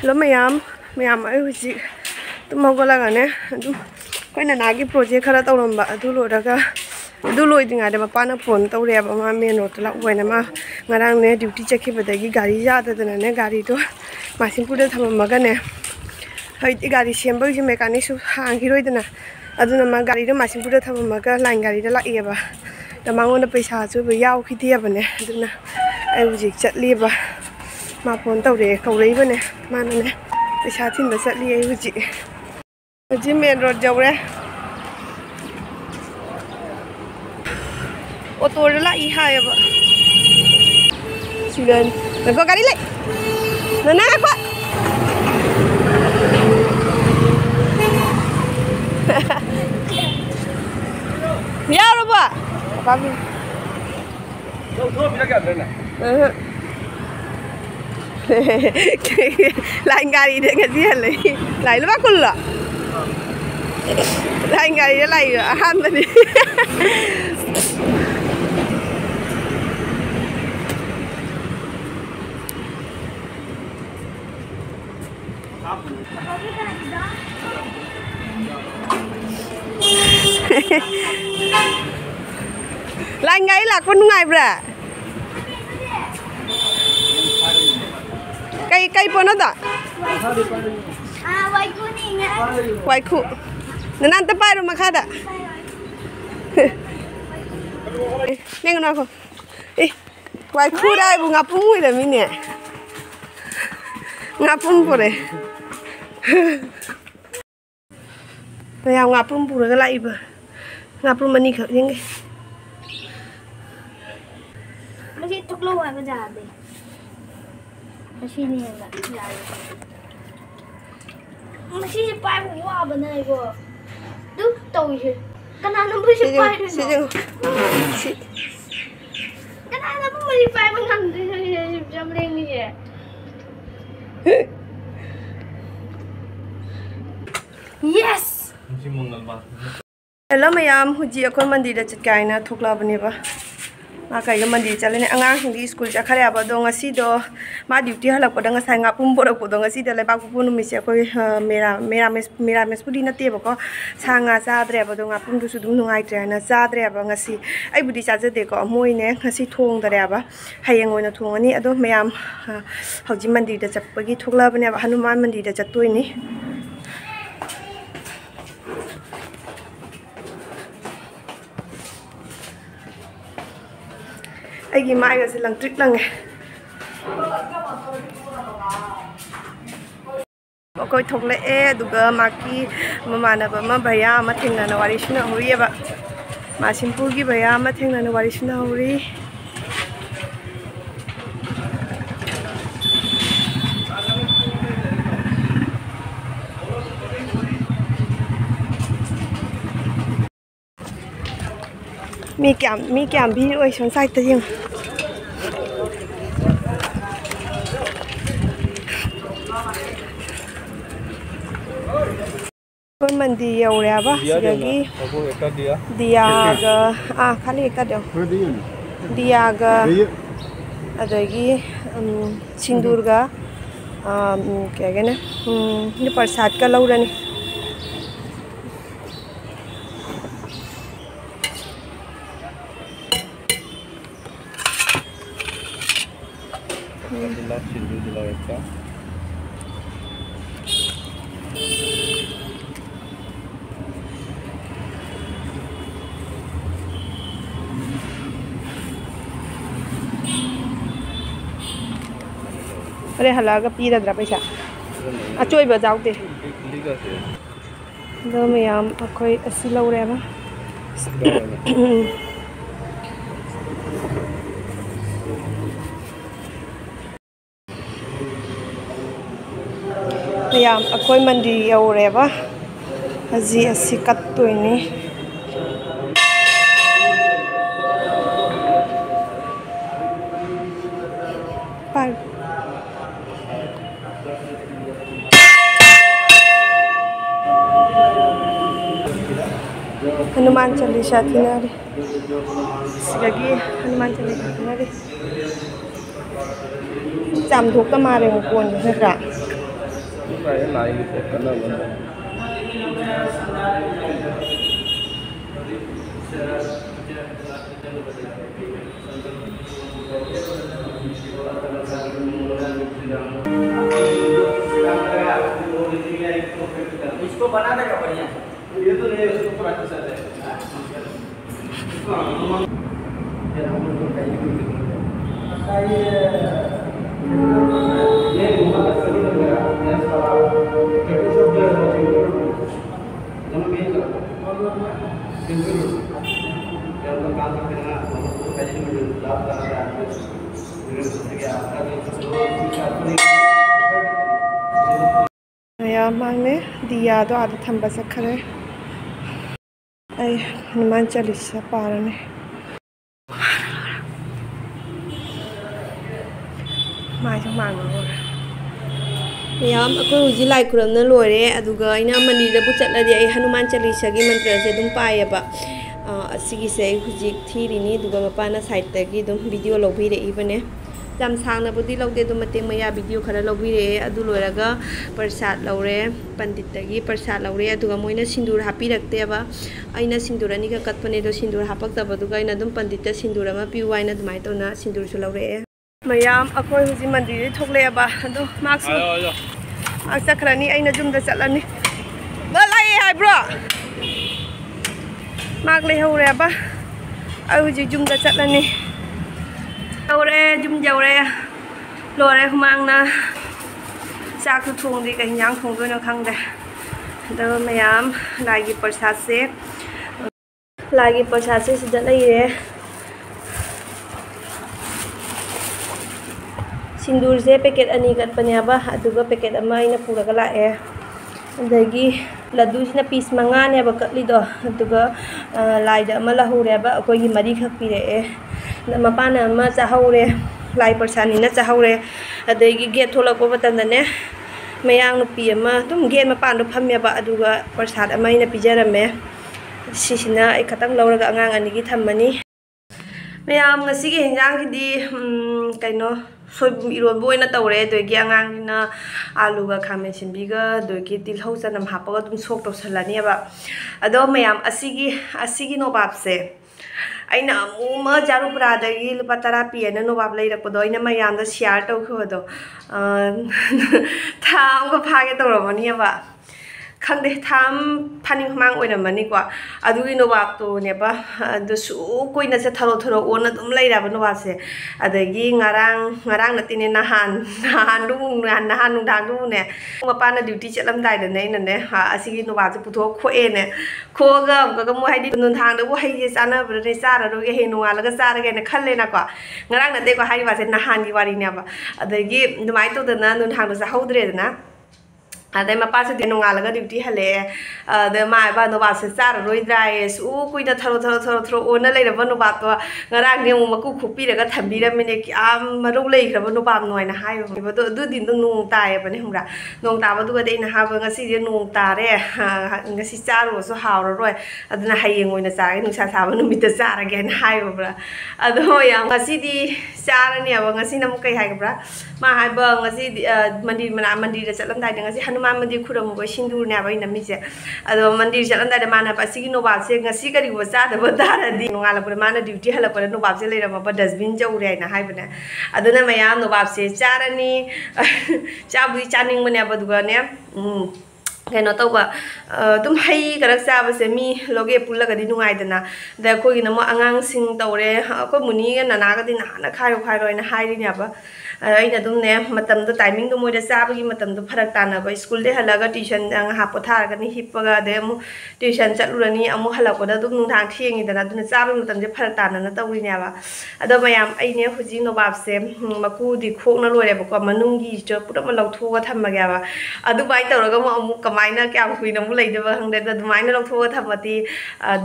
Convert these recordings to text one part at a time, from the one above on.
लो ma'am हुजी तुम हौगलगाने कोई नानागी project खरा तौरंबा अदु लोरगा अदु लोइदिङादे मपाना फोन तौरेबा मा मेन रोड ला ओइना मा ngarang ne duty chakibadagi gari jadadana ne gari do Masingpurda thamamagane haiti gari sembagi si mechanic su hangiroidana aduna ma gari do Masingpurda thamamaga line gari da laiyeba da mangona paisa chu ba yaw khitiaba ne aduna ai hujik chatliba ma phone tawre kaureiba ne mana ne paisa thinda chatli ai huji main road jawre auto la I hayaba sigan nago gari lai nana apa ya roba apa bi bila ke andar na lain gari de ngasi halai lai lu bakul la lain gari de lai han tadi Lai ngai là con ngai bra cây pon đó quay khu nên ăn tập bài rồi mà khá đã nghe con nói không quay khu đây bù ngập mùi là mình nè ngập mùi đây Bây ngap pun pura cái lại bờ ngap pun mani khởi những cái masih tuk lo apa jadi masih ni enggak masih sepai buah benar itu tuh tahu je kenapa nampu sepai kenapa nampu sepai benar jam ni je yes Hello ma'am हुजी अखोई मंदिर चटकाइना थोकला बनेबा मा काइगा मंदिर चलेने अंगांग Hindi school चखरेबा दो ngasi do ma duty halakpoda ngasai nga pum borok podo ngasi da leibak pu nu mise koi merames pudi na te bako sanga sadre ba do nga pum du su dum nungai trena sadre ba ngasi ai budi chaje de ko moi ne ngasi thong dare ba hayeng oina thongani ado ma'am hauji mandir da chapagi thokla bane ba hanuman mandir da chatoi ni Ai mai là sẽ lần trích lần này. Cô thục lệ duga maki mama na ba ma bhaiya ma thengna na wari shina hori ba Masingpur gi bhaiya ma thengna na wari shina hori mi kiam bi oi son sai ta jing Con mandi yaure ba sigagi dia ga khali ekta deu dia ga adagi sindur ga kya gane ni prasad ka laurani Ở đây là cái pi là bây giờ chui vào giáo thì giờ mình coi xí lâu rồi mà Miyam ako'y mandi yaure ba haji asikat to ini par Hanuman Chalisa tinari sigagi Hanuman Chalisa tinari jam thuk ta ma re ngkon na ka इसको बना देगा बढ़िया ये तो नहीं उसको पूरा अच्छा है ये घुमा कर सही लग रहा है सारा फोटोशॉप जो है दोनों में कर सिंपल क्या तो काम करते हैं ना तो कैसे में लाभ कर रहा है मैम मांगने दिया तो आधा थम्बा चखरे हनुमान चालीसा पारने माइजों मांगो मैम अखोई हुजी लाई खुरमना लोरे अदुगा इना मनीरबु चटलदि आई हनुमान चालीसा की मंत्र से दुम पायबा असिगी से हुजी थीरिनी दुगा मपाना साइड तगी दुम वीडियो लौबिरे इबने जम सांगनाबुदी लौदे दुम मते मया वीडियो खरा लौबिरे अदु लोरगा प्रसाद लौरे पंडित तगी प्रसाद लौरे अदुगा मोइना सिंदूर हापिरक्तेबा आइना सिंदूर अनी का कटपने दो सिंदूर हापक्तबदुगा इना दुम पंडित सिंदूर अमा पिवाइना दुमाइ तोना सिंदूर सु लौरे मैम अखोई हुजी मंदिर थोकलेबा अदो मार्क्स चखरनी अइना जुमदा चलनी लाई हाइब्रो मार्क लेहौरेबा आई हुजी जुमदा चलनी Jauh jum jauh lore humangna sak tu thung di kai nyang thung doi na khang de da mayam lagi prasad se sida lai re sindur se packet ani kat panya ba aduga packet ama ina pura ga la e adagi laddu sina piece manga ne ba katli do aduga lai da ama la hure ba akoi gi mari khak pi re e mapana ama chahore lai persani na chahore adagi gate tholak ko batan ne mayang no pi ama tum gate mapan do phamya ba aduga persad ama ina pijarame sisina ai khatang lauraga angang ani gi thammani mayam ngasi gi henjang gi di kaino soibum iron boy na tawre doigi angang na alu ga khamen simbi ga doigi til hau chanam hapaga dum sok to salani ba ado mayam asigi no bab se aina amuma jaru pradagi lupa tara piana no bab lai rakpo do ina mayam da share to khodo tham ko phage tawramani ba khangde tham phaning mang oina mani kwa adugi no bab to ne ba du su koina se tharo ona dum lai ra ba no ba se adagi ngarang na tine nahan nung dang du ne ma na duty chatlam dai da nei na ne ha asigi no ba se putho kho e ne kho ga mo hai di nun thang da bo hai je sana ba ne sa ra ro ge he no la ga sa ra ge ne khalle na kwa ngarang na te ko hai ba se nahan gi wari ne ba adagi dumai to da na nun thang da sa haudre da na adai mapa se denu ngalaga duty hale de mai ba no ba se sar roi drai su kuina tharo ona lai ra no ba to ngarang ne mu maku khupi ra ga thambi ra mine ki am maru lai khra no ba noi na hai ba to du din to nung tai ba ne humra nung ta ba du ga dei na ha ba ngasi je nung ta re ngasi cha ro so haw ro roi aduna hayeng oina sa nu sa sa ba nu mi ta sa ra gen hai ba bra ado ya ngasi di sa ra ne ba ngasi na mu kai hai bra ma hai ba ngasi mandir da chalam dai ngasi mandir khuram bo sindur ne ba ina mi se ado mandir chalam dai mana pa sigi no ba se ngasi kari bo sa da ba dara di ngala pura mana duty hala pura no ba se le ra ba dustbin jau re na hai bana aduna maya no ba se charani cha bui chaning mane ba du ga ne keno tawba tum hai karak sa ba se mi loge pulla ga di nungai dana da ko gi na mo angang sing tawre ko muni ga na ga di na khai roi na hai ri ne ba aina dum ne matam do timing do moida sa ba gi matam do pharak ta na ba school de halaga tuition ang ha potha ga ni hip ga de mu tuition chatlurani amu halak da dum nung thang thiengi dana duna cha ba matam de pharak ta na tawri ne ba ado mayam ai ne huji no bab se maku di khok na lore ba ko manung gi cho pura ma lau thu ga tham ma ga ba adu bai tawra ga mo amu kamaina kya kui na mu lai de ba hang de du mai na lau thu ga thamati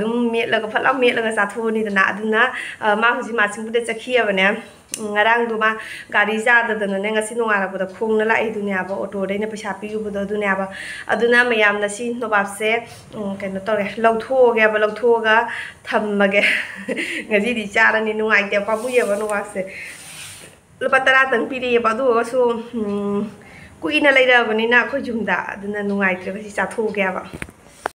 dum met la ga phala met la ga sa thu ni dana aduna ma huji ma sing bu de chakhiya ba ne ngarang du ma gari ja da da ne ngasi no ngara ba khong na lai du ne ba auto de ne paisa pi bu da du ne ba aduna mayam na si no bab se kaino tore lau thu ga tham ma ge ngasi di cha ra ni nungai te pa bu ye ba no ba se lupa tara tang pi ri ba du ga su ꯀꯨꯏꯅ ꯂꯩꯔꯕꯅꯤꯅ ꯑꯩꯈꯣꯏ ꯌꯨꯝꯗ ꯑꯗꯨꯅ ꯅꯨꯡꯉꯥꯏꯇ꯭ꯔꯦꯕ ꯁꯤ ꯆꯥꯊꯣꯛꯑꯒꯦꯕ